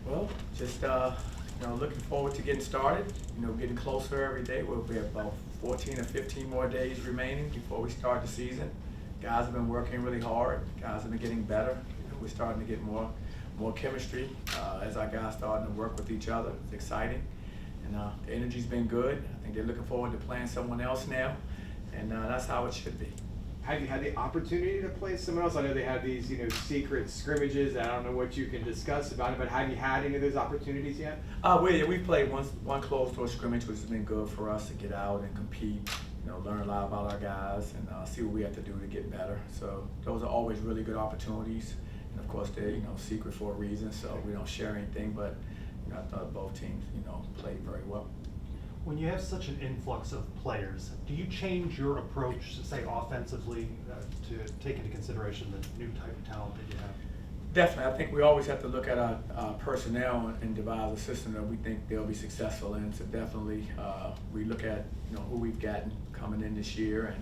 Well, just looking forward to getting started. Getting closer every day. We'll be about 14 or 15 more days remaining before we start the season. Guys have been working really hard. Guys have been getting better. We're starting to get more chemistry as our guys starting to work with each other. It's exciting, and the energy's been good. I think they're looking forward to playing someone else now, and that's how it should be. Have you had the opportunity to play someone else? I know they have these, secret scrimmages. I don't know what you can discuss about it, but have you had any of those opportunities yet? We played one closed-door scrimmage, which has been good for us to get out and compete, learn a lot about our guys and see what we have to do to get better. So those are always really good opportunities. And of course, they're, secret for a reason, so we don't share anything, but, I thought both teams, played very well. When you have such an influx of players, do you change your approach, say offensively, to take into consideration the new type of talent that you have? Definitely. I think we always have to look at our personnel and devise a system that we think they'll be successful in. So definitely we look at who we've gotten coming in this year,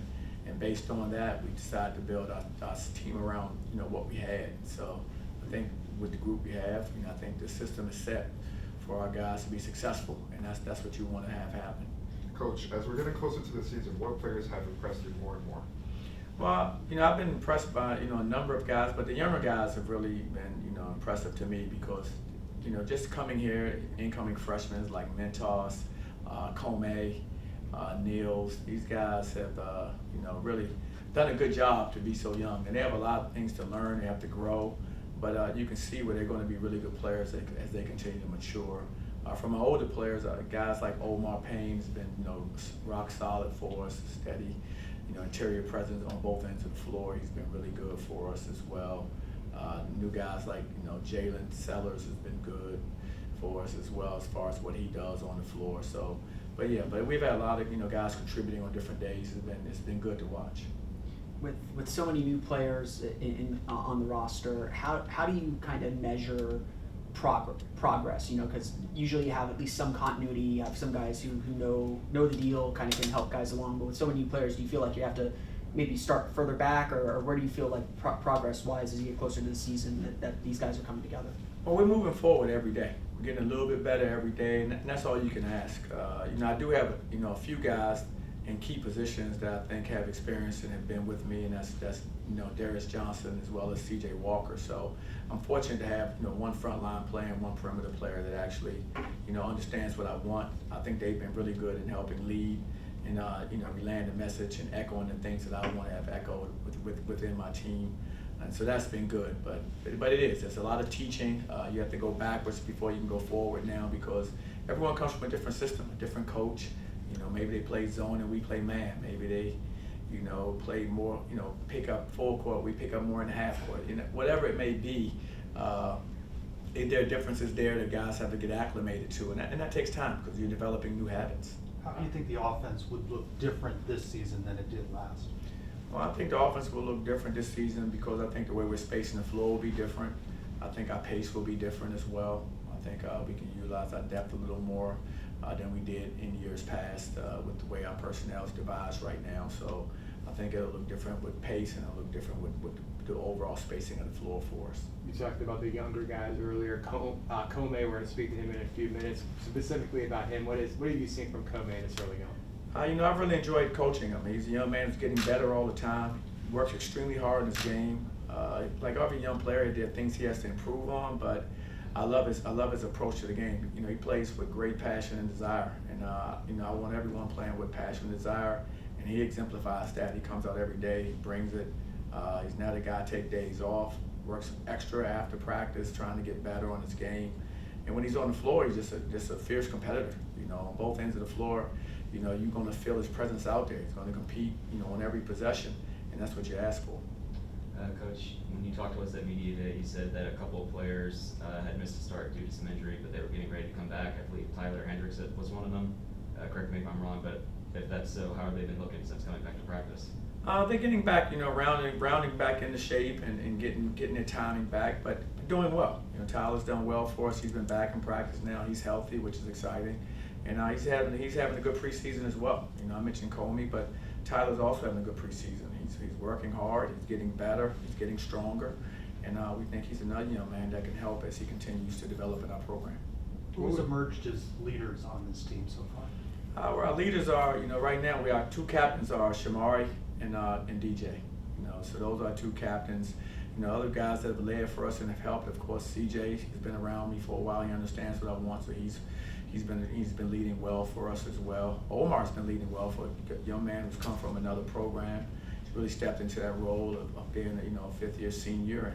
and based on that, we decide to build our team around what we had. So I think with the group we have, I think the system is set for our guys to be successful, and that's what you want to have happen. Coach, as we're getting closer to the season, what players have impressed you more and more? Well, I've been impressed by a number of guys, but the younger guys have really been impressive to me because just coming here, incoming freshmen like Mentos, Comeh, Niels, these guys have really done a good job to be so young, and they have a lot of things to learn. They have to grow. But you can see where they're going to be really good players as they continue to mature. From our older players, guys like Omar Payne has been rock solid for us, steady, interior presence on both ends of the floor. He's been really good for us as well. New guys like Jalen Sellers has been good for us as well as far as what he does on the floor. So, but we've had a lot of guys contributing on different days. It's been good to watch. With so many new players on the roster, how do you kind of measure progress? Because usually you have at least some continuity. You have some guys who know the deal, kind of can help guys along. But with so many new players, do you feel like you have to maybe start further back, or where do you feel like progress-wise as you get closer to the season that these guys are coming together? Well, we're moving forward every day. We're getting a little bit better every day, and that's all you can ask. I do have a few guys in key positions that I think have experience and have been with me, and that's Darius Johnson as well as C.J. Walker. So I'm fortunate to have one front line player and one perimeter player that actually understands what I want. I think they've been really good in helping lead and relaying the message and echoing the things that I want to have echoed within my team. And so that's been good, but it's a lot of teaching. You have to go backwards before you can go forward now because everyone comes from a different system, a different coach. Maybe they play zone and we play man. Maybe they, play more, pick up full court, we pick up more in half court. Whatever it may be, there are differences there that guys have to get acclimated to, and that takes time because you're developing new habits. How do you think the offense would look different this season than it did last? Well, I think the offense will look different this season because I think the way we're spacing the floor will be different. I think our pace will be different as well. I think we can utilize our depth a little more than we did in years past with the way our personnel is devised right now. So I think it'll look different with pace, and it'll look different with the overall spacing of the floor for us. You talked about the younger guys earlier. Comeh, we're going to speak to him in a few minutes. Specifically about him, what have you seen from Comeh this early on? I've really enjoyed coaching him. He's a young man who's getting better all the time. He works extremely hard in his game. Like every young player, there are things he has to improve on, but I love his approach to the game. He plays with great passion and desire, and I want everyone playing with passion and desire, and he exemplifies that. He comes out every day, he brings it. He's not a guy to take days off, works extra after practice, trying to get better on his game. And when he's on the floor, he's just a fierce competitor. On both ends of the floor, you're going to feel his presence out there. He's going to compete, on every possession, and that's what you ask for. Coach, when you talked to us at Media Day, you said that a couple of players had missed a start due to some injury, but they were getting ready to come back. I believe Tyler Hendricks was one of them. Correct me if I'm wrong, but if that's so, how have they been looking since coming back to practice? They're getting back, rounding back into shape and getting their timing back, but doing well. Tyler's done well for us. He's been back in practice now. He's healthy, which is exciting, and he's having a good preseason as well. I mentioned Comey, but Tyler's also having a good preseason. He's working hard. He's getting better. He's getting stronger, and we think he's another young man that can help as he continues to develop in our program. Who's emerged as leaders on this team so far? Our leaders are, right now our 2 captains are Shamari and DJ. So those are our 2 captains. Other guys that have led for us and have helped, of course, CJ, he's been around me for a while. He understands what I want, so he's been leading well for us as well. Omar's been leading well for a young man who's come from another program. He's really stepped into that role of being a 5th-year senior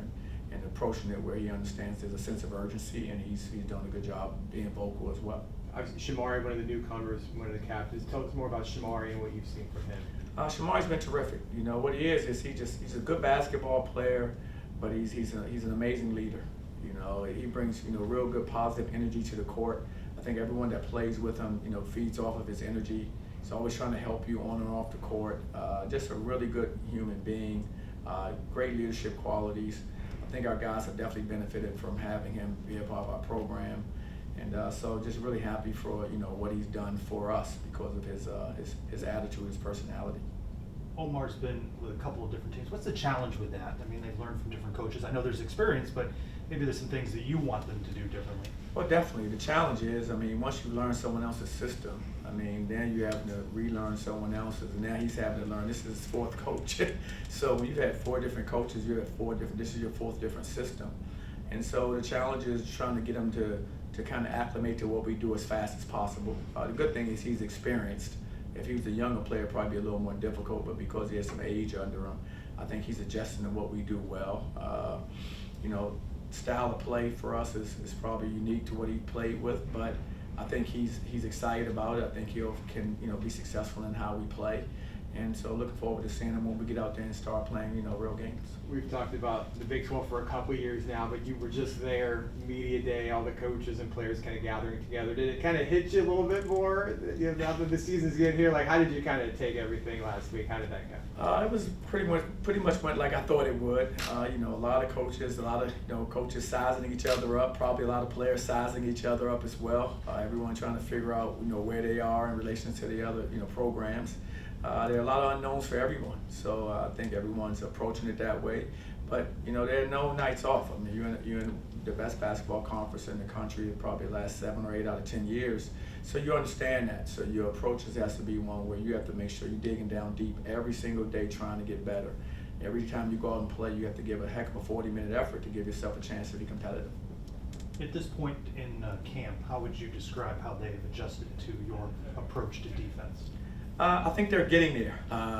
and approaching it where he understands there's a sense of urgency, and he's done a good job being vocal as well. Obviously, Shamari, one of the newcomers, one of the captains. Tell us more about Shamari and what you've seen from him. Shamari's been terrific. What he is he's a good basketball player, but he's an amazing leader. He brings real good positive energy to the court. I think everyone that plays with him feeds off of his energy. He's always trying to help you on and off the court. Just a really good human being. Great leadership qualities. I think our guys have definitely benefited from having him be a part of our program. And so just really happy for what he's done for us because of his attitude, his personality. Omar's been with a couple of different teams. What's the challenge with that? I mean, they've learned from different coaches. I know there's experience, but maybe there's some things that you want them to do differently. Well, definitely. The challenge is, once you learn someone else's system, then you have to relearn someone else's, and now he's having to learn. This is his 4th coach. So when you've had 4 different coaches, you have 4 different. This is your 4th different system, and so the challenge is trying to get him to kind of acclimate to what we do as fast as possible. The good thing is he's experienced. If he was a younger player, it'd probably be a little more difficult, but because he has some age under him, I think he's adjusting to what we do well. Style of play for us is probably unique to what he played with, but I think he's excited about it. I think he can be successful in how we play. And so looking forward to seeing him when we get out there and start playing, real games. We've talked about the Big 12 for a couple of years now, but you were just there, media day, all the coaches and players kind of gathering together. Did it kind of hit you a little bit more now that the season's getting here? Like, how did you kind of take everything last week? How did that go? It was pretty much went like I thought it would. A lot of coaches, coaches sizing each other up, probably a lot of players sizing each other up as well. Everyone trying to figure out, where they are in relation to the other, programs. There are a lot of unknowns for everyone, so I think everyone's approaching it that way. But there are no nights off. You're in the best basketball conference in the country, probably the last 7 or 8 out of 10 years. So you understand that. So your approach has to be one where you have to make sure you're digging down deep every single day, trying to get better. Every time you go out and play, you have to give a heck of a 40-minute effort to give yourself a chance to be competitive. At this point in camp, how would you describe how they've adjusted to your approach to defense? I think they're getting there.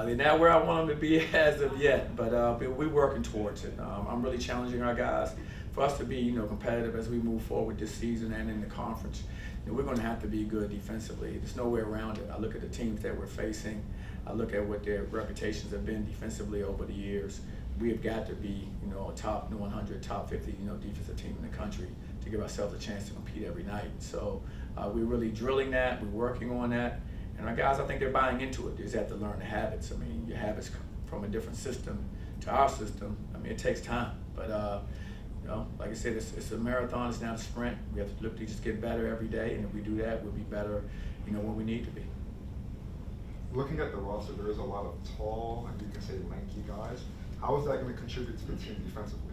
They're not where I want them to be as of yet, but we're working towards it. I'm really challenging our guys for us to be, competitive as we move forward this season and in the conference. We're going to have to be good defensively. There's no way around it. I look at the teams that we're facing. I look at what their reputations have been defensively over the years. We have got to be, a top 100, top 50, defensive team in the country to give ourselves a chance to compete every night. So we're really drilling that. We're working on that. And our guys, I think they're buying into it. They just have to learn the habits. Your habits come from a different system to our system. It takes time. But, like I said, it's a marathon. It's not a sprint. We have to look to just get better every day. And if we do that, we'll be better, when we need to be. Looking at the roster, there is a lot of tall and you can say lanky guys. How is that going to contribute to the team defensively?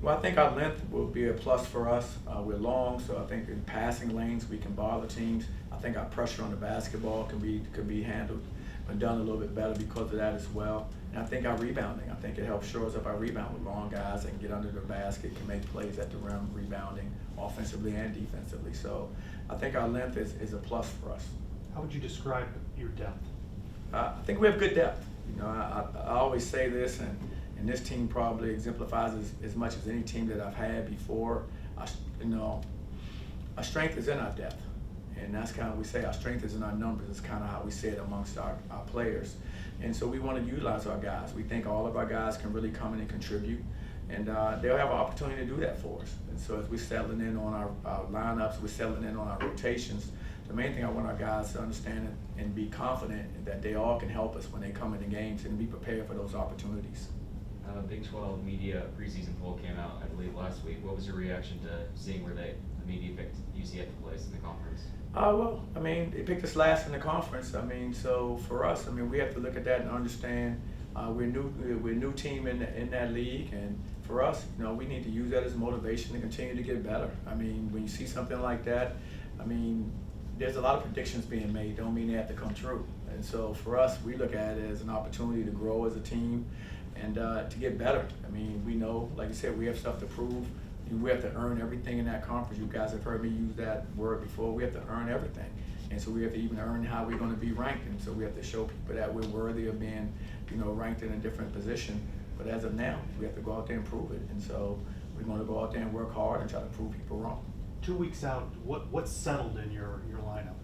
Well, I think our length will be a plus for us. We're long, so I think in passing lanes we can bother teams. I think our pressure on the basketball can be handled and done a little bit better because of that as well. And I think our rebounding, it helps shore us up our rebound with long guys that can get under the basket, can make plays at the rim, rebounding offensively and defensively. So I think our length is a plus for us. How would you describe your depth? I think we have good depth. I always say this, and this team probably exemplifies as much as any team that I've had before. Our strength is in our depth. And that's kind of what we say, our strength is in our numbers. It's kind of how we say it amongst our players. And so we want to utilize our guys. We think all of our guys can really come in and contribute. And they'll have an opportunity to do that for us. And so as we're settling in on our lineups, we're settling in on our rotations, the main thing I want our guys to understand and be confident that they all can help us when they come into games and be prepared for those opportunities. Big 12 media preseason poll came out, I believe, last week. What was your reaction to seeing where the media picked UCF to place in the conference? Well, they picked us last in the conference. So for us, we have to look at that and understand we're new team in that league, and for us, you know, we need to use that as motivation to continue to get better. I mean, when you see something like that, I mean, there's a lot of predictions being made. Don't mean they have to come true. And so for us, we look at it as an opportunity to grow as a team and to get better. I mean, we know, like you said, we have stuff to prove. We have to earn everything in that conference. You guys have heard me use that word before. We have to earn everything. And so we have to even earn how we're going to be ranked. And so we have to show people that we're worthy of being, you know, ranked in a different position. But as of now, we have to go out there and prove it. And so we're going to go out there and work hard and try to prove people wrong. 2 weeks out, what's settled in your lineup?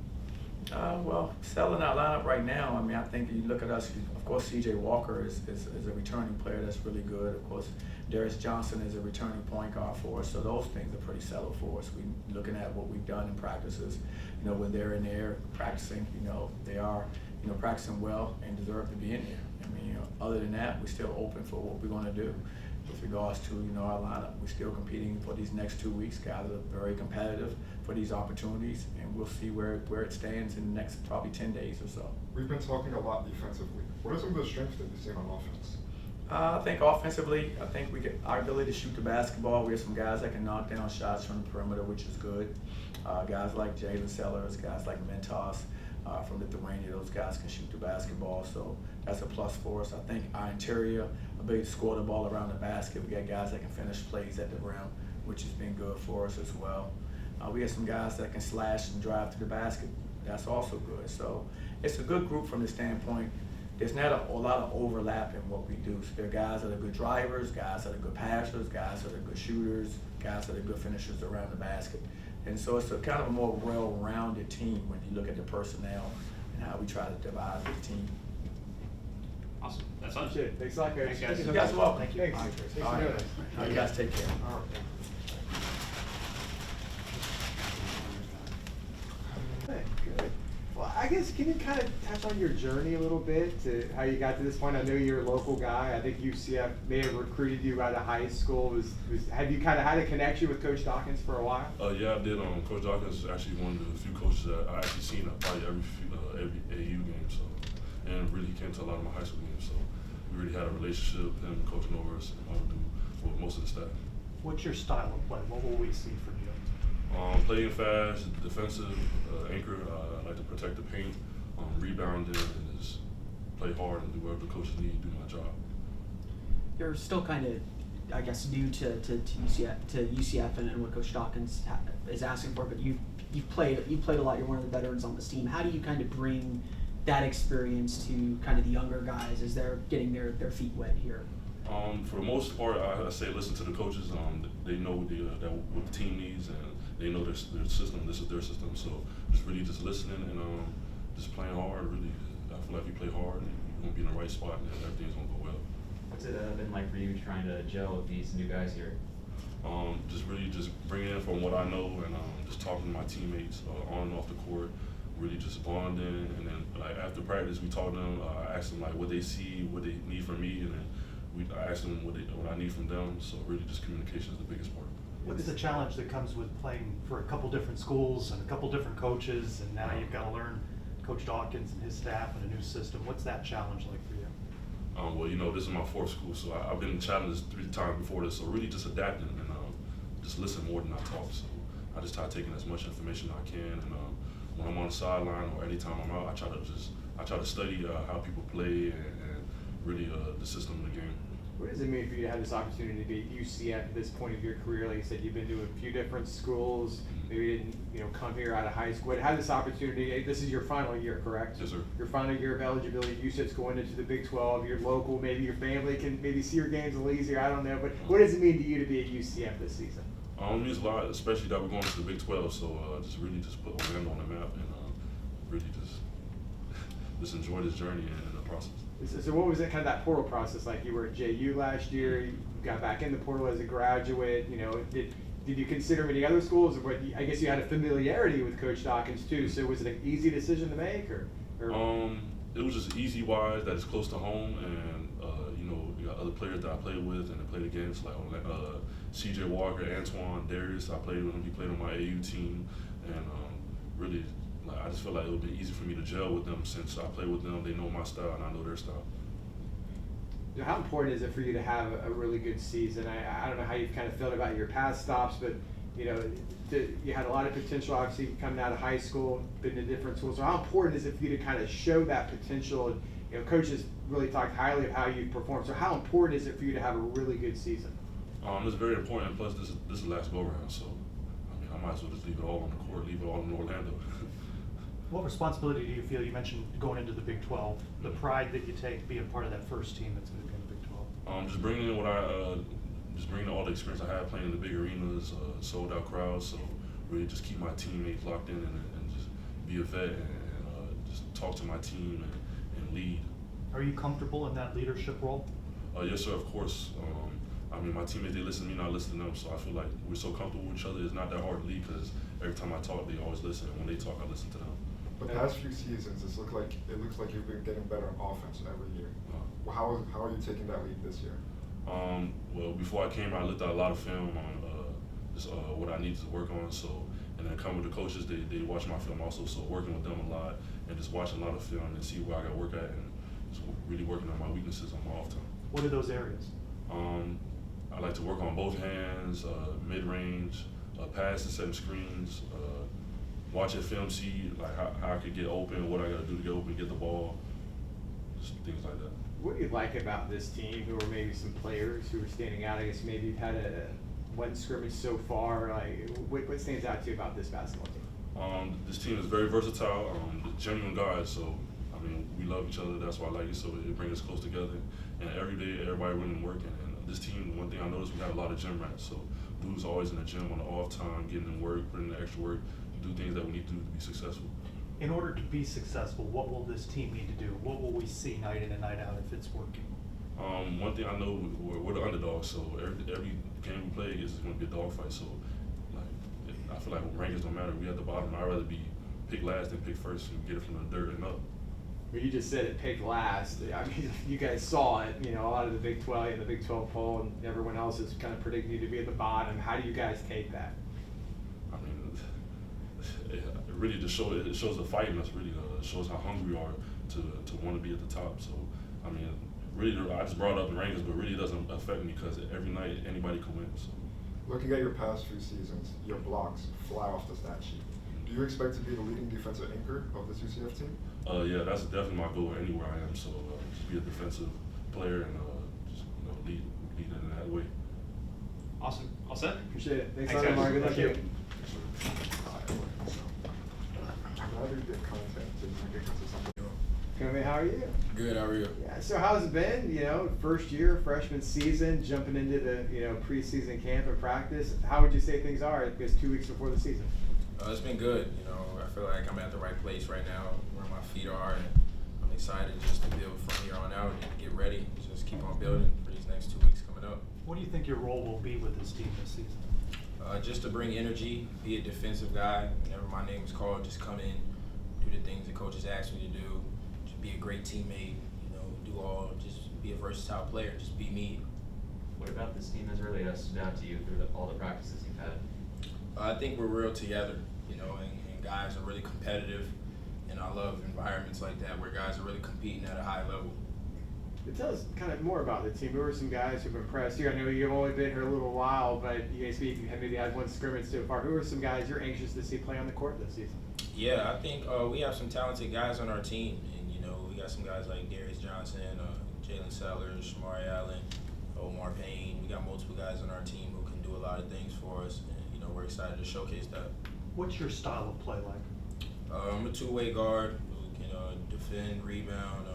Well, selling our lineup right now, I mean, I think you look at us, of course, C.J. Walker is a returning player that's really good. Of course, Darius Johnson is a returning point guard for us, so those things are pretty settled for us. We're looking at what we've done in practices, you know, when they're in there practicing, you know, they are, you know, practicing well and deserve to be in there. I mean, you know, other than that, we're still open for what we're going to do. With regards to, you know, our lineup, we're still competing for these next 2 weeks. Guys are very competitive for these opportunities, and we'll see where it stands in the next probably 10 days or so. We've been talking a lot defensively. What are some of the strengths that you've seen on offense? I think offensively, I think we get our ability to shoot the basketball. We have some guys that can knock down shots from the perimeter, which is good. Guys like Jalen Sellers, guys like Mentos from Lithuania, those guys can shoot the basketball, so that's a plus for us. I think our interior ability to score the ball around the basket. We got guys that can finish plays at the rim, which has been good for us as well. We have some guys that can slash and drive to the basket. That's also good. So it's a good group from the standpoint. There's not a lot of overlap in what we do. So there are guys that are good drivers, guys that are good passers, guys that are good shooters, guys that are good finishers around the basket. And so it's a kind of a more well-rounded team when you look at the personnel and how we try to divide the team. Awesome. That's fun. Shit. Thanks a lot, Coach. Thanks, guys. You guys are welcome. Thank you. Thanks. All right. Thanks All for right. doing this. All right, you guys take care. All right. Good. Well, I guess, can you kind of touch on your journey a little bit to how you got to this point? I know you're a local guy. I think UCF may have recruited you out of high school. Have you kind of had a connection with Coach Dawkins for a while? Yeah, I did. Coach Dawkins is actually one of the few coaches that I actually seen at probably every AU game. So, and really came to a lot of my high school games. So we really had a relationship. Him coaching over us and with most of the staff. What's your style of play? What will we see from you? Playing fast, defensive, anchor. I like to protect the paint, rebounding, and just play hard and do whatever the coaches need to do my job. You're still kind of, I guess, new to UCF and what Coach Dawkins is asking for, but you've played a lot. You're one of the veterans on this team. How do you kind of bring that experience to kind of the younger guys as they're getting their feet wet here? For the most part, I say listen to the coaches. They know what the team needs, and they know their system. This is their system. So just really just listening and just playing hard. Really, I feel like if you play hard, you're gonna be in the right spot, and everything's gonna go well. What's it been like for you trying to gel with these new guys here? Just really just bringing in from what I know and just talking to my teammates on and off the court. Really just bonding, and then like after practice, we talk to them. I ask them like what they see, what they need from me, and then I ask them what I need from them. So really, just communication is the biggest part. What's the challenge that comes with playing for a couple different schools and a couple different coaches, and now you've got to learn Coach Dawkins and his staff and a new system? What's that challenge like for you? Well, you know, this is my fourth school, so I've been challenged 3 times before this. So really, just adapting and just listen more than I talk. So I just try taking as much information as I can, and when I'm on the sideline or anytime I'm out, I try to study how people play and really the system of the game. What does it mean for you to have this opportunity to be at UCF at this point of your career? Like you said, you've been to a few different schools. Maybe you didn't, come here out of high school. But had this opportunity. This is your final year, correct? Yes, sir. Your final year of eligibility. UCF's going into the Big 12. You're local. Maybe your family can maybe see your games a little easier. I don't know. But what does it mean to you to be at UCF this season? It means a lot, especially that we're going to the Big 12. So just really just put Orlando on the map and really just enjoy this journey and the process. So what was that portal process like? You were at JU last year. You got back in the portal as a graduate. Did you consider many other schools? Or I guess you had a familiarity with Coach Dawkins too. So was it an easy decision to make, or? It was just easy wise that it's close to home, and you got other players that I played with and I played against, like C.J. Walker, Antoine, Darius. I played with him. He played on my AU team, and really. I just feel like it would be easy for me to gel with them since I play with them. They know my style and I know their style. How important is it for you to have a really good season? I don't know how you've kind of felt about your past stops, but you know, you had a lot of potential, obviously, coming out of high school, been to different schools. So how important is it for you to kind of show that potential? And, you know, coaches really talked highly of how you performed. So how important is it for you to have a really good season? It's very important. Plus, this is the last go round, so I mean, I might as well just leave it all on the court, leave it all in Orlando. What responsibility do you feel, you mentioned going into the Big 12, the pride that you take being part of that first team that's going to be in the Big 12? Just bringing in just bringing all the experience I had playing in the big arenas, sold out crowds, so really just keep my teammates locked in and just be a vet and just talk to my team and lead. Are you comfortable in that leadership role? Yes, sir, of course. I mean, my teammates, they listen to me, and I listen to them, so I feel like we're so comfortable with each other. It's not that hard to lead because every time I talk, they always listen, and when they talk, I listen to them. The past few seasons, it looks like you've been getting better on offense every year. How are you taking that lead this year? Well, before I came, I looked at a lot of film on just what I needed to work on. So, and then coming with the coaches, they watch my film also. So working with them a lot and just watching a lot of film and see where I got to work at and just really working on my weaknesses on my off time. What are those areas? I like to work on both hands, mid-range, passes, setting screens, watching film, see like how I could get open, what I got to do to get open, get the ball, just things like that. What do you like about this team? Who are maybe some players who are standing out? I guess maybe you've had one scrimmage so far. Like, what stands out to you about this basketball team? This team is very versatile, genuine guys. So, I mean, we love each other. That's why I like it. So it brings us close together. And every day, everybody running and working. And this team, one thing I noticed, we got a lot of gym rats. So dudes always in the gym on the off time, getting in work, putting in the extra work, do things that we need to do to be successful. In order to be successful, what will this team need to do? What will we see night in and night out if it's working? One thing I know, we're the underdogs, so every game we play is going to be a dogfight. So, like, I feel like rankings don't matter. We at the bottom. I'd rather be picked last than picked first and get it from the dirt and up. Well, you just said it picked last. I mean, you guys saw it. You know, a lot of the Big 12 and the Big 12 poll, and everyone else is kind of predicting you to be at the bottom. How do you guys take that? I mean, it really just shows the fight in us. Really shows how hungry we are to want to be at the top. So, I mean, really, I just brought up the rankings, but really it doesn't affect me because every night anybody can win. So. Looking at your past few seasons, your blocks fly off the stat sheet. Do you expect to be the leading defensive anchor of this UCF team? Yeah, that's definitely my goal anywhere I am. So just be a defensive player and just lead in that way. Awesome. All set? Appreciate it. Thanks a Thanks, lot, Omar. guys. Good luck Thank to you. I'd rather get content than not get content something. Comey, how are you? Good, how are you? Yeah, so how's it been? You know, first year, freshman season, jumping into the, you know, preseason camp and practice. How would you say things are, I guess, 2 weeks before the season? It's been good. You know, I feel like I'm at the right place right now, where my feet are, and I'm excited just to build from here on out and get ready. Just keep on building for these next 2 weeks coming up. What do you think your role will be with this team this season? Just to bring energy, be a defensive guy. Whenever my name is called, just come in, do the things the coaches ask me to do. Just be a great teammate. You know, just be a versatile player. Just be me. What about this team has really stood out to you through all the practices you've had? I think we're real together, you know, and guys are really competitive, and I love environments like that where guys are really competing at a high level. Tell us kind of more about the team. Who are some guys who've impressed you? I know you've only been here a little while, but you guys maybe had one scrimmage so far. Who are some guys you're anxious to see play on the court this season? Yeah, I think we have some talented guys on our team, and you know, we got some guys like Darius Johnson, Jalen Sellers, Shamari Allen, Omar Payne. We got multiple guys on our team who can do a lot of things for us, and you know, we're excited to showcase that. What's your style of play like? I'm a two-way guard who can defend, rebound.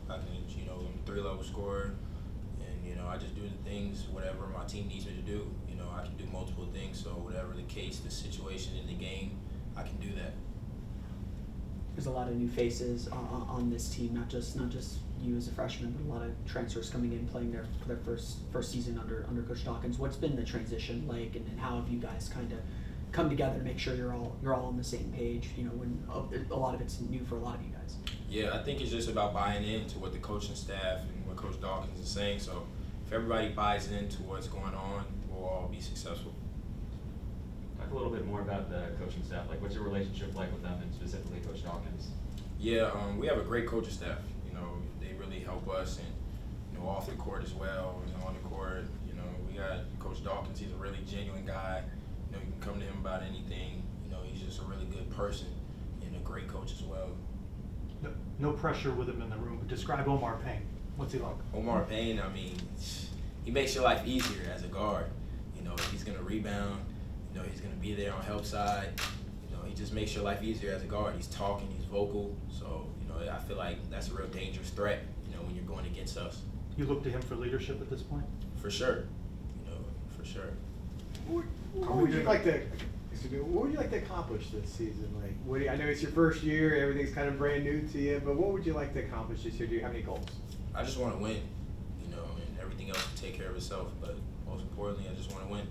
I can, you know, I'm a three-level scorer, and you know, I just do the things whatever my team needs me to do. You know, I can do multiple things, so whatever the case, the situation in the game, I can do that. There's a lot of new faces on this team, not just you as a freshman, but a lot of transfers coming in, playing for their first season under Coach Dawkins. What's been the transition like, and how have you guys kind of come together to make sure you're all on the same page? You know, when a lot of it's new for a lot of you guys. Yeah, I think it's just about buying into what the coaching staff and what Coach Dawkins is saying. So if everybody buys into what's going on, we'll all be successful. Talk a little bit more about the coaching staff. Like, what's your relationship like with them, and specifically Coach Dawkins? Yeah, we have a great coaching staff. You know, they really help us, and you know, know, off the court as well, and on the court. You know, we got Coach Dawkins. He's a really genuine guy. You know, you can come to him about anything. You know, he's just a really good person and a great coach as well. No pressure with him in the room, but describe Omar Payne. What's he like? Omar Payne, I mean, he makes your life easier as a guard. You know, he's gonna rebound. You know, he's gonna be there on help side. You know, he just makes your life easier as a guard. He's talking, he's vocal. So, you know, I feel like that's a real dangerous threat, you know, when you're going against us. You look to him for leadership at this point? For sure. You know, for sure. What would you like to? What would you like to accomplish this season? Like, I know it's your first year, everything's kind of brand new to you, but what would you like to accomplish this year? Do you have any goals? I just want to win, you know, and everything else will take care of itself. But most importantly, I just want to win.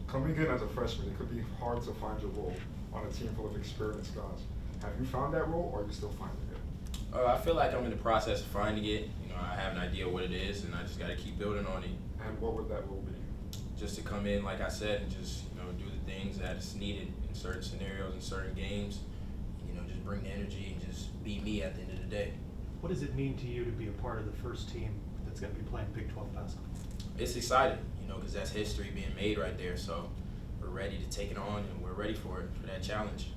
Coming in as a freshman, it could be hard to find your role on a team full of experienced guys. Have you found that role, or are you still finding it? I feel like I'm in the process of finding it. You know, I have an idea what it is, and I just got to keep building on it. And what would that role be? Just to come in, like I said, and just, you know, do the things that is needed in certain scenarios and certain games. You know, just bring the energy and just be me at the end of the day. What does it mean to you to be a part of the first team that's going to be playing Big 12 basketball? It's exciting, you know, because that's history being made right there. So we're ready to take it on, and we're ready for it, for that challenge.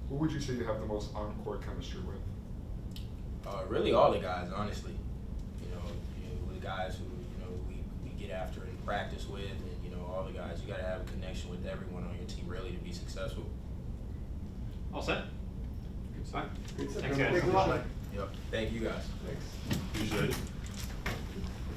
Who would you say you have the most on-court chemistry with? Really all the guys, honestly. You know, the guys who, you know, we get after and practice with, and, you know, all the guys. You got to have a connection with everyone on your team really to be successful. All set? Good stuff. Thanks, guys. Thanks a lot. Yep. Thank you guys. Thanks. Appreciate it.